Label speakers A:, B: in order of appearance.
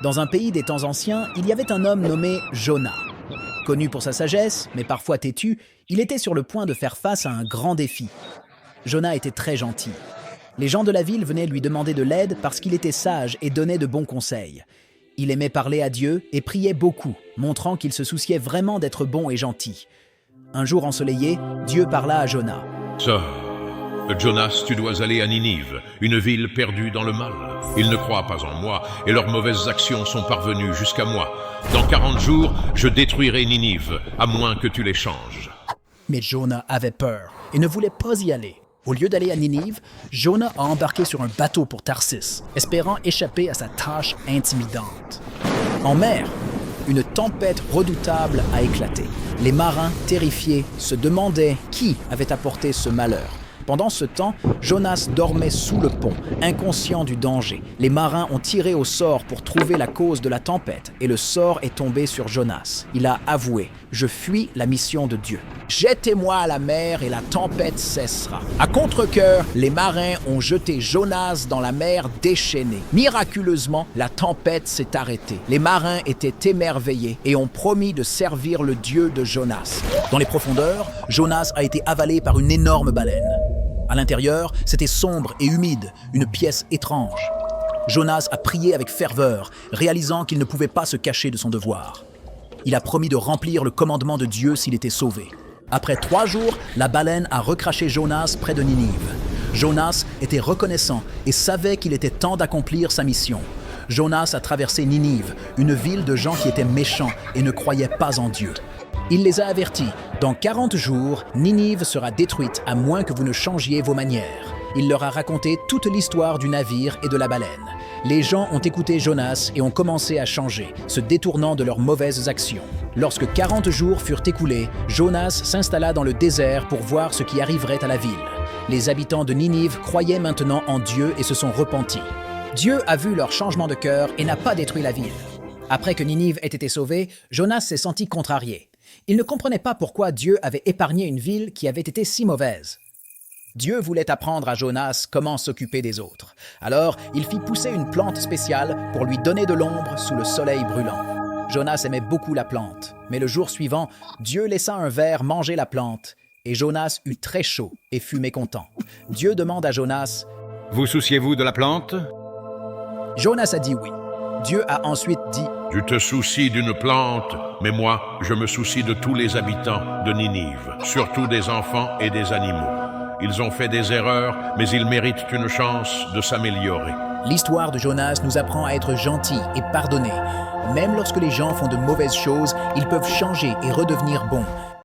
A: Dans un pays des temps anciens, il y avait un homme nommé Jonas. Connu pour sa sagesse, mais parfois têtu, il était sur le point de faire face à un grand défi. Jonas était très gentil. Les gens de la ville venaient lui demander de l'aide parce qu'il était sage et donnait de bons conseils. Il aimait parler à Dieu et priait beaucoup, montrant qu'il se souciait vraiment d'être bon et gentil. Un jour ensoleillé, Dieu parla à Jonas.
B: Sœur, Jonas, tu dois aller à Ninive, une ville perdue dans le mal. Ils ne croient pas en moi et leurs mauvaises actions sont parvenues jusqu'à moi. Dans 40 jours, je détruirai Ninive, à moins que tu les changes.
A: Mais Jonas avait peur et ne voulait pas y aller. Au lieu d'aller à Ninive, Jonas a embarqué sur un bateau pour Tarsis, espérant échapper à sa tâche intimidante. En mer, une tempête redoutable a éclaté. Les marins, terrifiés, se demandaient qui avait apporté ce malheur. Pendant ce temps, Jonas dormait sous le pont, inconscient du danger. Les marins ont tiré au sort pour trouver la cause de la tempête et le sort est tombé sur Jonas. Il a avoué « Je fuis la mission de Dieu. Jetez-moi à la mer et la tempête cessera. » À contre-cœur, les marins ont jeté Jonas dans la mer déchaînée. Miraculeusement, la tempête s'est arrêtée. Les marins étaient émerveillés et ont promis de servir le Dieu de Jonas. Dans les profondeurs, Jonas a été avalé par une énorme baleine. À l'intérieur, c'était sombre et humide, une pièce étrange. Jonas a prié avec ferveur, réalisant qu'il ne pouvait pas se cacher de son devoir. Il a promis de remplir le commandement de Dieu s'il était sauvé. Après 3 jours, la baleine a recraché Jonas près de Ninive. Jonas était reconnaissant et savait qu'il était temps d'accomplir sa mission. Jonas a traversé Ninive, une ville de gens qui étaient méchants et ne croyaient pas en Dieu. Il les a avertis, dans 40 jours, Ninive sera détruite à moins que vous ne changiez vos manières. Il leur a raconté toute l'histoire du navire et de la baleine. Les gens ont écouté Jonas et ont commencé à changer, se détournant de leurs mauvaises actions. Lorsque 40 jours furent écoulés, Jonas s'installa dans le désert pour voir ce qui arriverait à la ville. Les habitants de Ninive croyaient maintenant en Dieu et se sont repentis. Dieu a vu leur changement de cœur et n'a pas détruit la ville. Après que Ninive ait été sauvée, Jonas s'est senti contrarié. Il ne comprenait pas pourquoi Dieu avait épargné une ville qui avait été si mauvaise. Dieu voulait apprendre à Jonas comment s'occuper des autres. Alors, il fit pousser une plante spéciale pour lui donner de l'ombre sous le soleil brûlant. Jonas aimait beaucoup la plante, mais le jour suivant, Dieu laissa un ver manger la plante, et Jonas eut très chaud et fut mécontent. Dieu demande à Jonas
C: « Vous souciez-vous de la plante ?»
A: Jonas a dit oui. Dieu a ensuite dit «
B: Tu te soucies d'une plante, mais moi, je me soucie de tous les habitants de Ninive, surtout des enfants et des animaux. Ils ont fait des erreurs, mais ils méritent une chance de s'améliorer. »
A: L'histoire de Jonas nous apprend à être gentils et pardonner. Même lorsque les gens font de mauvaises choses, ils peuvent changer et redevenir bons.